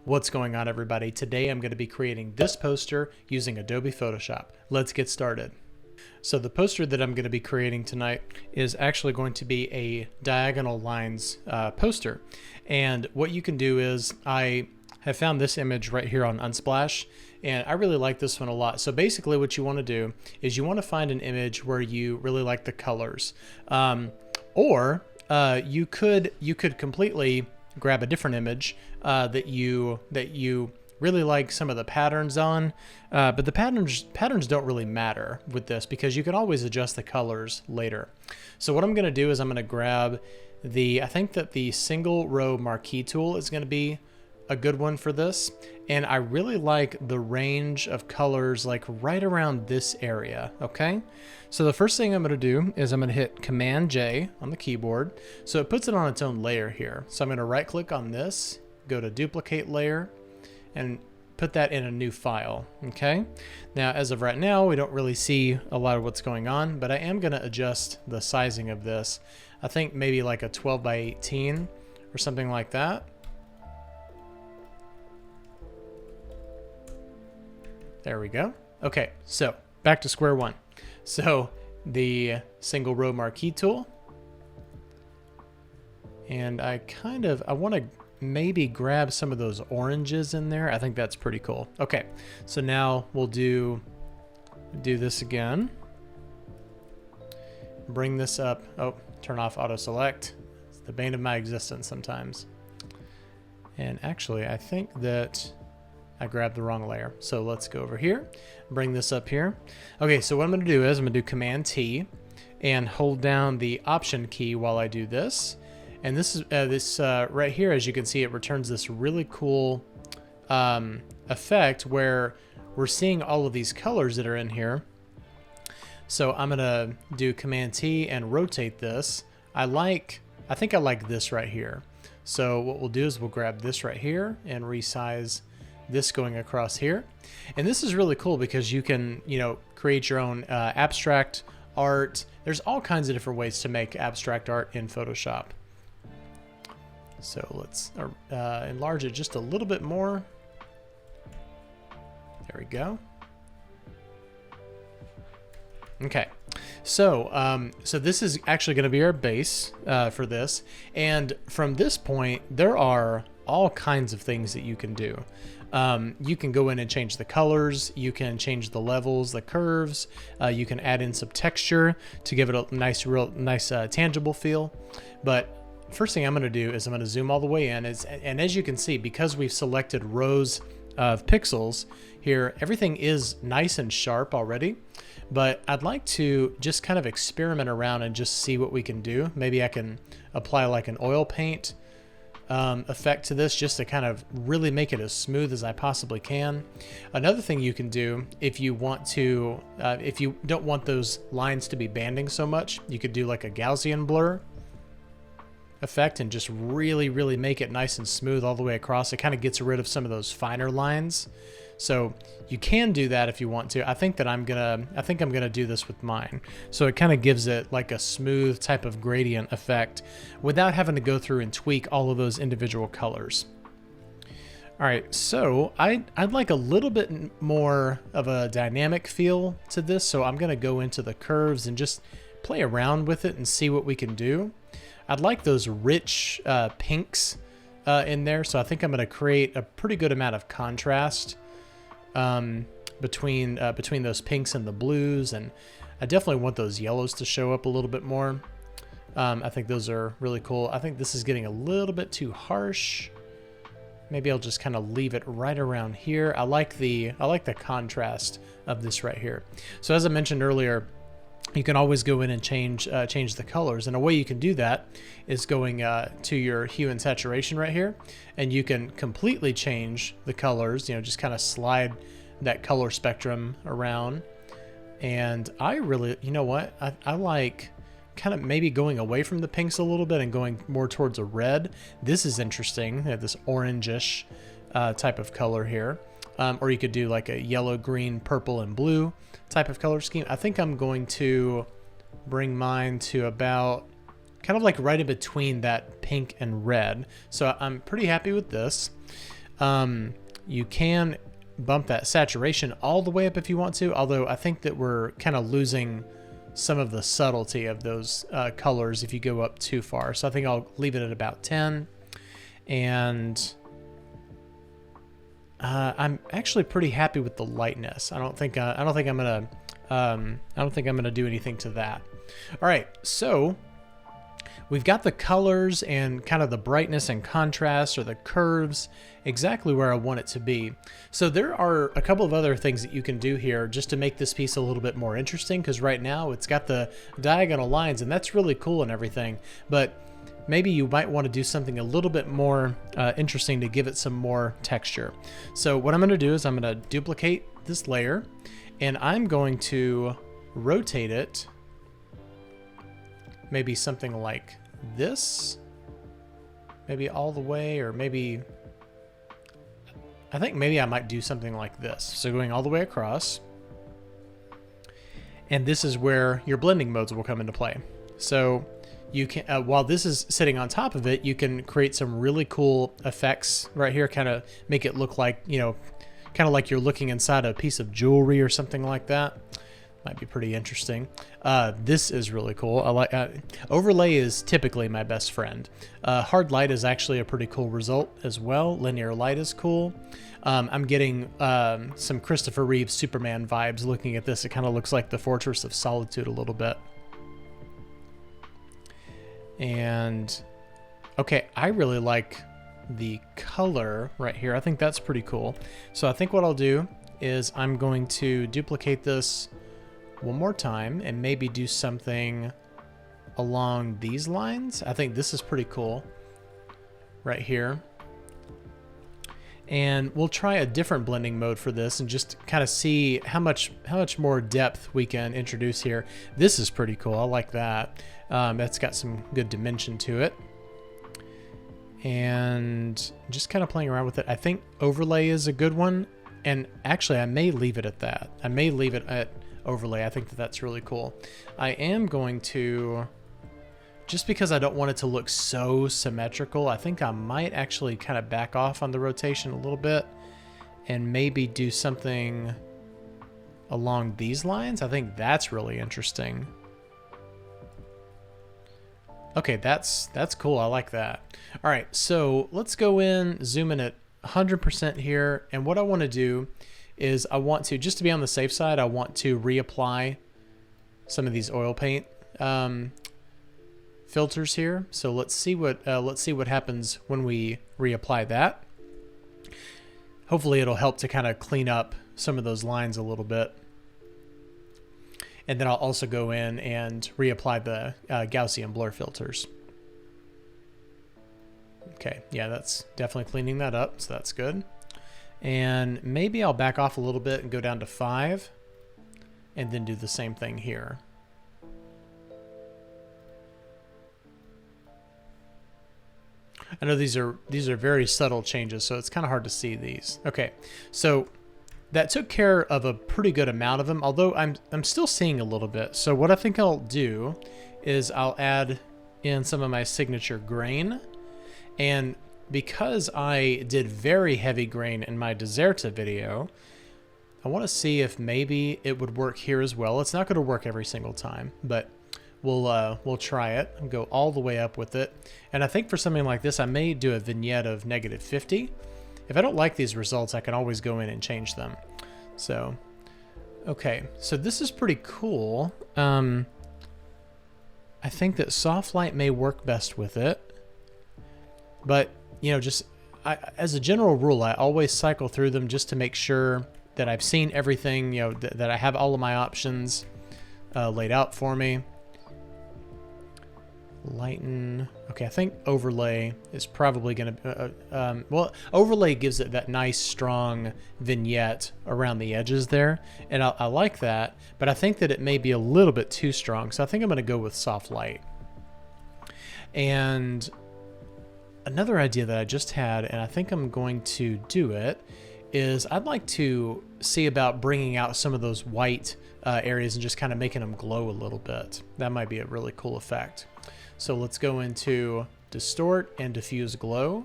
What's going on, everybody? Today I'm going to be creating this poster using Adobe Photoshop. Let's get started. So the poster that I'm going to be creating tonight is actually going to be a diagonal lines poster. And what you can do is I have found this image right here on Unsplash, and I really like this one a lot. So basically what you want to do is you want to find an image where you really like the colors. Or you could completely grab a different image that you really like some of the patterns on, but the patterns don't really matter with this because you can always adjust the colors later. So what I'm going to do is I'm going to grab I think that the Single Row Marquee tool is going to be a good one for this, and I really like the range of colors like right around this area. Okay, so the first thing I'm going to do is I'm going to hit Command J on the keyboard, so it puts it on its own layer here. So I'm going to right click on this, go to duplicate layer, and put that in a new file. Okay, now as of right now we don't really see a lot of what's going on, but I am going to adjust the sizing of this. I think maybe like a 12 by 18 or something like that. There we go. Okay, so back to square one. So the Single Row Marquee tool, and I want to maybe grab some of those oranges in there. I think that's pretty cool. Okay, so now we'll do this again. Bring this up. Oh, turn off auto select. It's the bane of my existence sometimes. And actually, I think that I grabbed the wrong layer. So let's go over here, bring this up here. Okay, so what I'm going to do is I'm going to do Command T and hold down the Option key while I do this. And this is right here, as you can see, it returns this really cool effect where we're seeing all of these colors that are in here. So I'm going to do Command T and rotate this. I think I like this right here. So what we'll do is we'll grab this right here and resize this going across here. And this is really cool because you can, create your own abstract art. There's all kinds of different ways to make abstract art in Photoshop. So let's enlarge it just a little bit more. There we go. Okay, so this is actually going to be our base for this, and from this point there are all kinds of things that you can do. You can go in and change the colors, you can change the levels, the curves, you can add in some texture to give it a nice tangible feel. But first thing I'm going to do is I'm going to zoom all the way in, and as you can see, because we've selected rows of pixels here, everything is nice and sharp already. But I'd like to just kind of experiment around and just see what we can do. Maybe I can apply like an oil paint effect to this just to kind of really make it as smooth as I possibly can. Another thing you can do if you want to, if you don't want those lines to be banding so much, you could do like a Gaussian blur effect and just really make it nice and smooth all the way across. It kind of gets rid of some of those finer lines. So you can do that if you want to. I think I'm gonna do this with mine. So it kind of gives it like a smooth type of gradient effect without having to go through and tweak all of those individual colors. All right, so I'd like a little bit more of a dynamic feel to this. So I'm gonna go into the curves and just play around with it and see what we can do. I'd like those rich pinks in there. So I think I'm gonna create a pretty good amount of contrast between those pinks and the blues, and I definitely want those yellows to show up a little bit more. I think those are really cool. I think this is getting a little bit too harsh. Maybe I'll just kind of leave it right around here. I like the contrast of this right here. So as I mentioned earlier, you can always go in and change the colors, and a way you can do that is going to your hue and saturation right here, and you can completely change the colors. Just kind of slide that color spectrum around. And I really, I like kind of maybe going away from the pinks a little bit and going more towards a red. This is interesting. This orangish type of color here. Or you could do like a yellow, green, purple, and blue type of color scheme. I think I'm going to bring mine to about kind of like right in between that pink and red. So I'm pretty happy with this. You can bump that saturation all the way up if you want to, although I think that we're kind of losing some of the subtlety of those colors if you go up too far. So I think I'll leave it at about 10. And I'm actually pretty happy with the lightness. I don't think I'm gonna do anything to that. All right, so we've got the colors and kind of the brightness and contrast, or the curves, exactly where I want it to be. So there are a couple of other things that you can do here just to make this piece a little bit more interesting, because right now it's got the diagonal lines and that's really cool and everything, but maybe you might want to do something a little bit more interesting to give it some more texture. So what I'm going to do is I'm going to duplicate this layer, and I'm going to rotate it maybe something like this, maybe all the way, or maybe I think maybe I might do something like this. So going all the way across, and this is where your blending modes will come into play. So you can, while this is sitting on top of it, you can create some really cool effects right here, kind of make it look like, you know, kind of like you're looking inside a piece of jewelry or something like that. Might be pretty interesting. This is really cool. I like overlay is typically my best friend. Hard light is actually a pretty cool result as well. Linear light is cool. I'm getting some Christopher Reeve Superman vibes looking at this. It kind of looks like the Fortress of Solitude a little bit. And okay, I really like the color right here. I think that's pretty cool. So I think what I'll do is I'm going to duplicate this one more time and maybe do something along these lines. I think this is pretty cool right here. And we'll try a different blending mode for this and just kind of see how much more depth we can introduce here. This is pretty cool. I like that. That's got some good dimension to it. And just kind of playing around with it. I think overlay is a good one. And actually, I may leave it at that. I may leave it at overlay. I think that that's really cool. I am going to, just because I don't want it to look so symmetrical, I think I might actually kind of back off on the rotation a little bit and maybe do something along these lines. I think that's really interesting. Okay, that's cool. I like that. All right, so let's go in, zoom in at 100% here, and what I want to do is I want to, just to be on the safe side, I want to reapply some of these oil paint filters here. So let's see what happens when we reapply that. Hopefully it'll help to kind of clean up some of those lines a little bit. And then I'll also go in and reapply the Gaussian blur filters. Okay, yeah, that's definitely cleaning that up, so that's good. And maybe I'll back off a little bit and go down to 5 and then do the same thing here. I know these are very subtle changes, so it's kind of hard to see these. Okay, so that took care of a pretty good amount of them, although I'm still seeing a little bit. So what I think I'll do is I'll add in some of my signature grain, and because I did very heavy grain in my Deserta video, I want to see if maybe it would work here as well. It's not going to work every single time, but we'll try it and go all the way up with it. And I think for something like this, I may do a vignette of -50. If I don't like these results, I can always go in and change them. So, okay, so this is pretty cool. I think that soft light may work best with it, but you know, just as a general rule, I always cycle through them just to make sure that I've seen everything, you know, that I have all of my options laid out for me. Lighten. Okay, I think overlay is probably going to, well, overlay gives it that nice strong vignette around the edges there, and I like that, but I think that it may be a little bit too strong, so I think I'm going to go with soft light. And another idea that I just had, and I think I'm going to do it, is I'd like to see about bringing out some of those white areas and just kind of making them glow a little bit. That might be a really cool effect. So let's go into Distort and Diffuse Glow.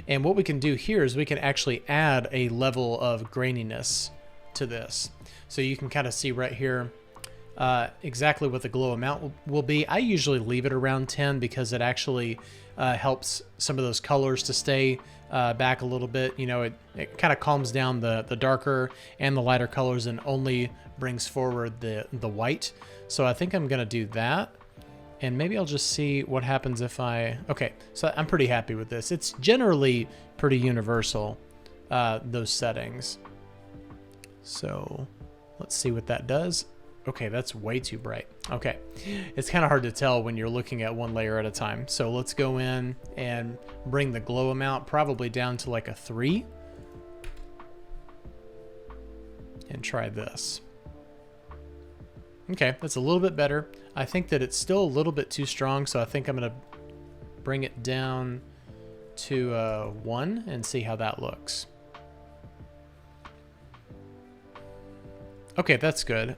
And what we can do here is we can actually add a level of graininess to this. So you can kind of see right here exactly what the glow amount will be. I usually leave it around 10 because it actually helps some of those colors to stay back a little bit. You know, it kind of calms down the darker and the lighter colors and only brings forward the white. So I think I'm gonna do that. And maybe I'll just see what happens if okay, so I'm pretty happy with this. It's generally pretty universal, those settings. So let's see what that does. Okay, that's way too bright. Okay, it's kind of hard to tell when you're looking at one layer at a time. So let's go in and bring the glow amount probably down to like a 3. And try this. Okay, that's a little bit better. I think that it's still a little bit too strong, so I think I'm gonna bring it down to 1 and see how that looks. Okay, that's good.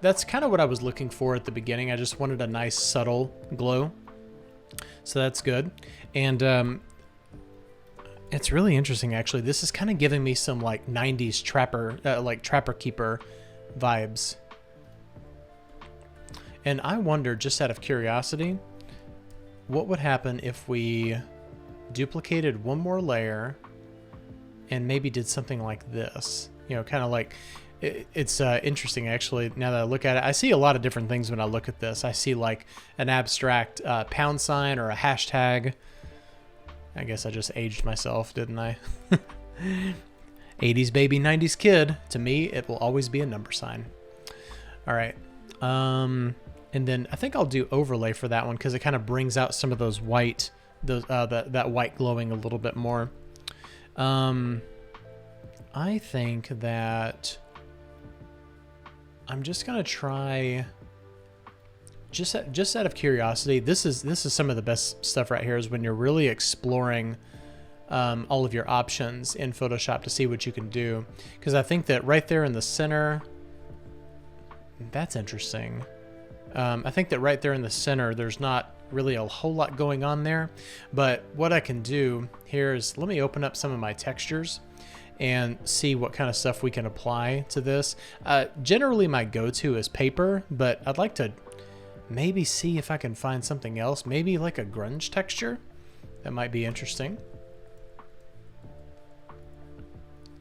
That's kind of what I was looking for at the beginning. I just wanted a nice subtle glow. So that's good. And it's really interesting, actually. This is kind of giving me some like 90s trapper, like Trapper Keeper vibes. And I wonder, just out of curiosity, what would happen if we duplicated one more layer and maybe did something like this? You know, kind of like, it's interesting, actually, now that I look at it. I see a lot of different things when I look at this. I see like an abstract pound sign or a hashtag. I guess I just aged myself, didn't I? 80s baby, 90s kid. To me, it will always be a number sign. All right. And then I think I'll do overlay for that one because it kind of brings out some of those white, that white glowing a little bit more. I think that I'm just gonna try, just out of curiosity. This is some of the best stuff right here, is when you're really exploring all of your options in Photoshop to see what you can do. Because I think that right there in the center, that's interesting. I think that right there in the center, there's not really a whole lot going on there. But what I can do here is, let me open up some of my textures and see what kind of stuff we can apply to this. Generally my go-to is paper, but I'd like to maybe see if I can find something else, maybe like a grunge texture. That might be interesting.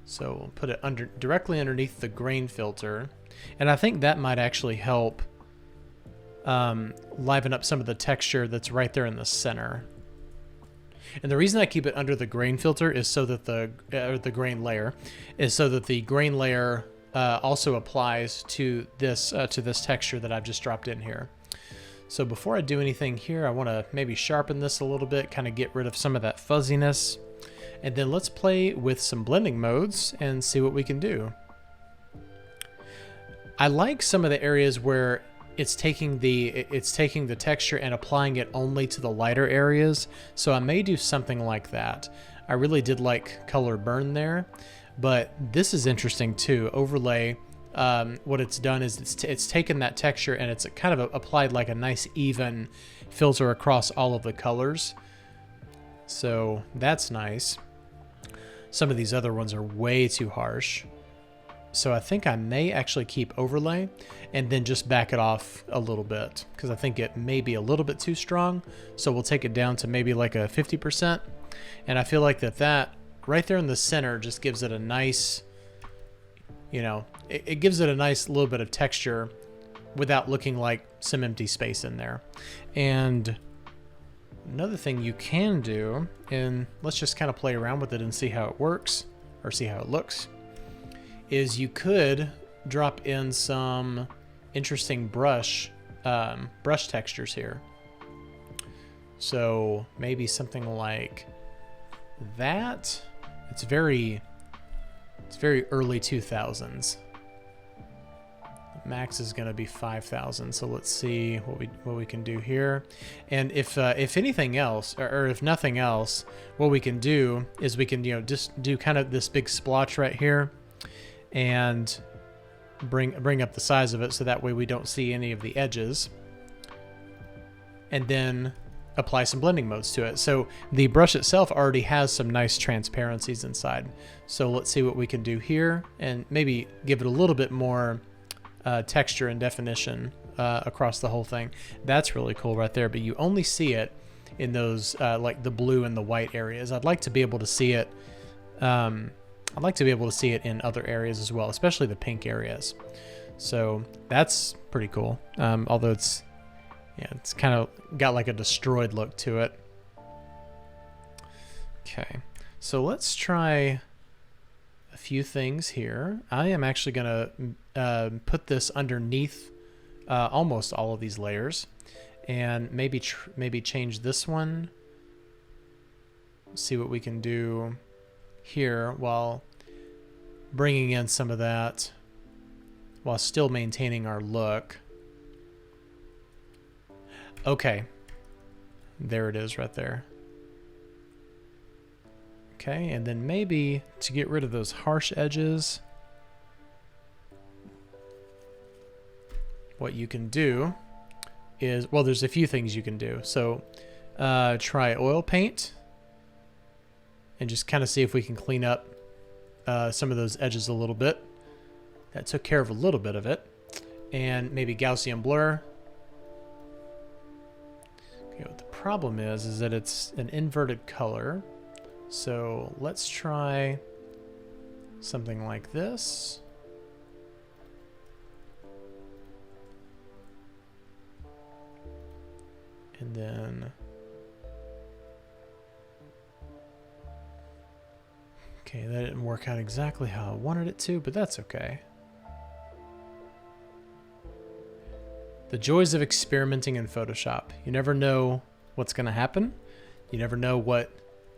So we'll put it directly underneath the grain filter. And I think that might actually help liven up some of the texture that's right there in the center. And the reason I keep it under the grain filter is so that the grain layer is so that the grain layer also applies to this texture that I've just dropped in here. So before I do anything here, I want to maybe sharpen this a little bit, kind of get rid of some of that fuzziness. And then let's play with some blending modes and see what we can do. I like some of the areas where it's taking the texture and applying it only to the lighter areas. So I may do something like that. I really did like color burn there, but this is interesting too. Overlay, what it's done is it's taken that texture and it's kind of applied like a nice even filter across all of the colors. So that's nice. Some of these other ones are way too harsh. So I think I may actually keep overlay and then just back it off a little bit because I think it may be a little bit too strong. So we'll take it down to maybe like a 50%. And I feel like that right there in the center just gives it a nice, you know, it gives it a nice little bit of texture without looking like some empty space in there. And another thing you can do, and let's just kind of play around with it and see how it works or see how it looks, is you could drop in some interesting brush textures here. So maybe something like that. It's very early 2000s. Max is going to be 5,000. So let's see what we can do here. And if anything else, or if nothing else, what we can do is we can, you know, just do kind of this big splotch right here and bring up the size of it so that way we don't see any of the edges. And then apply some blending modes to it. So the brush itself already has some nice transparencies inside. So let's see what we can do here and maybe give it a little bit more texture and definition across the whole thing. That's really cool right there, but you only see it in those like the blue and the white areas. I'd like to be able to see it in other areas as well, especially the pink areas. So that's pretty cool. Although it's kind of got like a destroyed look to it. Okay, so let's try a few things here. I am actually gonna put this underneath almost all of these layers, and maybe change this one. See what we can do here while bringing in some of that while still maintaining our look. Okay, there it is right there. Okay, and then maybe to get rid of those harsh edges, what you can do is, well, there's a few things you can do. So try oil paint and just kind of see if we can clean up some of those edges a little bit. That took care of a little bit of it. And maybe Gaussian blur. Okay, what the problem is that it's an inverted color. So let's try something like this. And then, okay, that didn't work out exactly how I wanted it to, but that's okay. The joys of experimenting in Photoshop. You never know what's going to happen. You never know what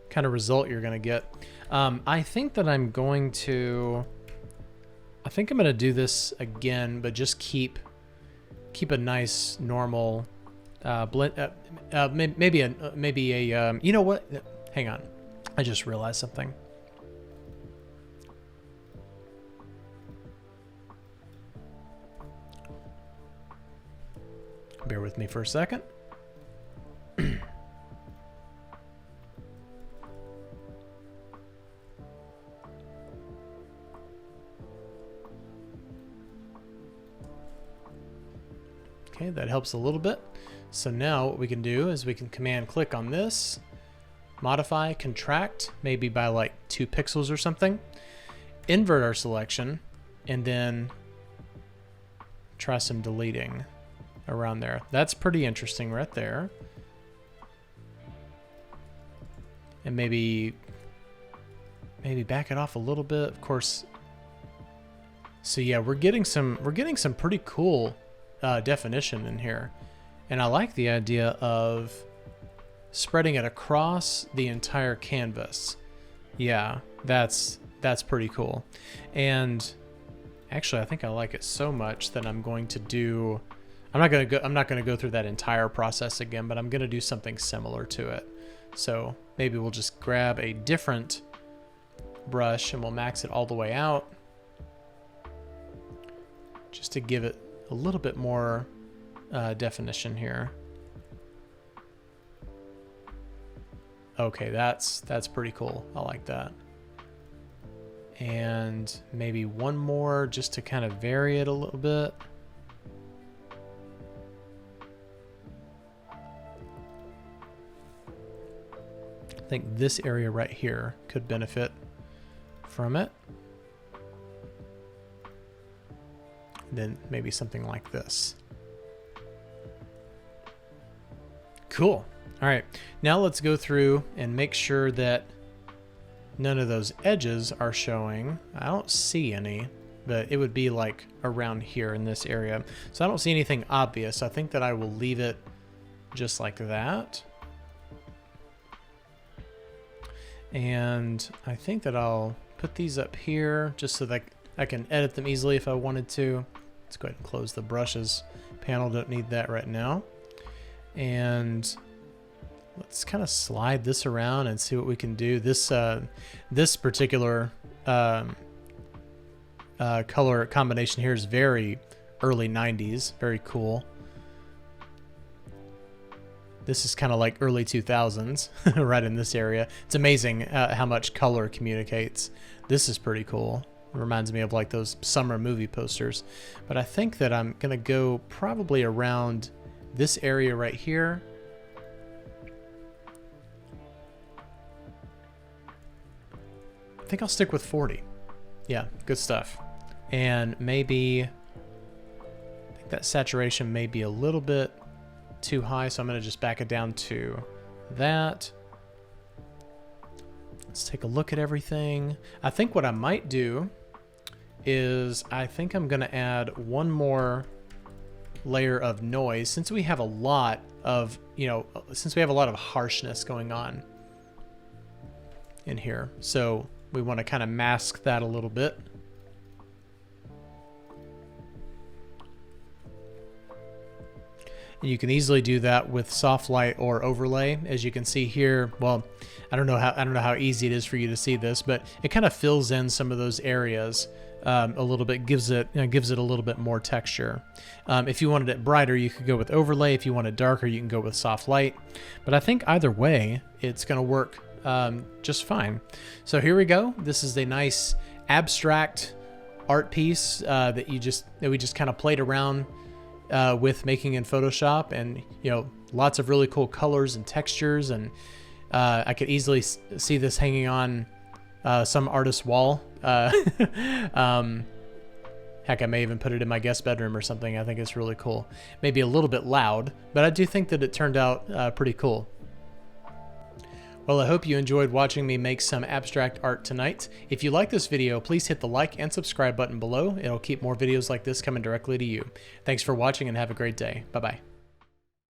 kind of result you're going to get. I think I'm going to do this again, but just keep a nice normal blend. Maybe a you know what? Hang on. I just realized something. Bear with me for a second. Okay, that helps a little bit. So now what we can do is we can command click on this, modify, contract, maybe by like 2 pixels or something, invert our selection, and then try some deleting around there. That's pretty interesting right there. And maybe back it off a little bit, of course. So yeah, we're getting some pretty cool definition in here. And I like the idea of spreading it across the entire canvas. Yeah, that's pretty cool. And actually, I think I like it so much that I'm going to do, I'm not going to go through that entire process again, but I'm going to do something similar to it. So maybe we'll just grab a different brush and we'll max it all the way out just to give it a little bit more definition here. Okay, that's pretty cool. I like that. And maybe one more just to kind of vary it a little bit. I think this area right here could benefit from it. Then maybe something like this. Cool. All right, now let's go through and make sure that none of those edges are showing. I don't see any, but it would be like around here in this area. So I don't see anything obvious. I think that I will leave it just like that. And I think that I'll put these up here just so that I can edit them easily if I wanted to. Let's go ahead and close the brushes panel. Don't need that right now. And let's kind of slide this around and see what we can do. This this particular color combination here is very early 90s, very cool. This is kind of like early 2000s right in this area. It's amazing how much color communicates. This is pretty cool. It reminds me of like those summer movie posters. But I think that I'm going to go probably around this area right here. I think I'll stick with 40. Yeah, good stuff. And maybe, I think that saturation may be a little bit too high, so I'm going to just back it down to that. Let's take a look at everything. I think what I might do is I think I'm going to add one more layer of noise, since we have a lot of, since we have a lot of harshness going on in here. So we want to kind of mask that a little bit. And you can easily do that with soft light or overlay. As you can see here, well, I don't know how easy it is for you to see this, but it kind of fills in some of those areas a little bit, gives it a little bit more texture. If you wanted it brighter, you could go with overlay. If you want it darker, you can go with soft light. But I think either way, it's going to work just fine. So here we go. This is a nice abstract art piece that we just kind of played around with making in Photoshop, and lots of really cool colors and textures, and I could easily see this hanging on some artist's wall. Heck, I may even put it in my guest bedroom or something. I think it's really cool. Maybe a little bit loud, but I do think that it turned out pretty cool. Well, I hope you enjoyed watching me make some abstract art tonight. If you like this video, please hit the like and subscribe button below. It'll keep more videos like this coming directly to you. Thanks for watching and have a great day. Bye-bye.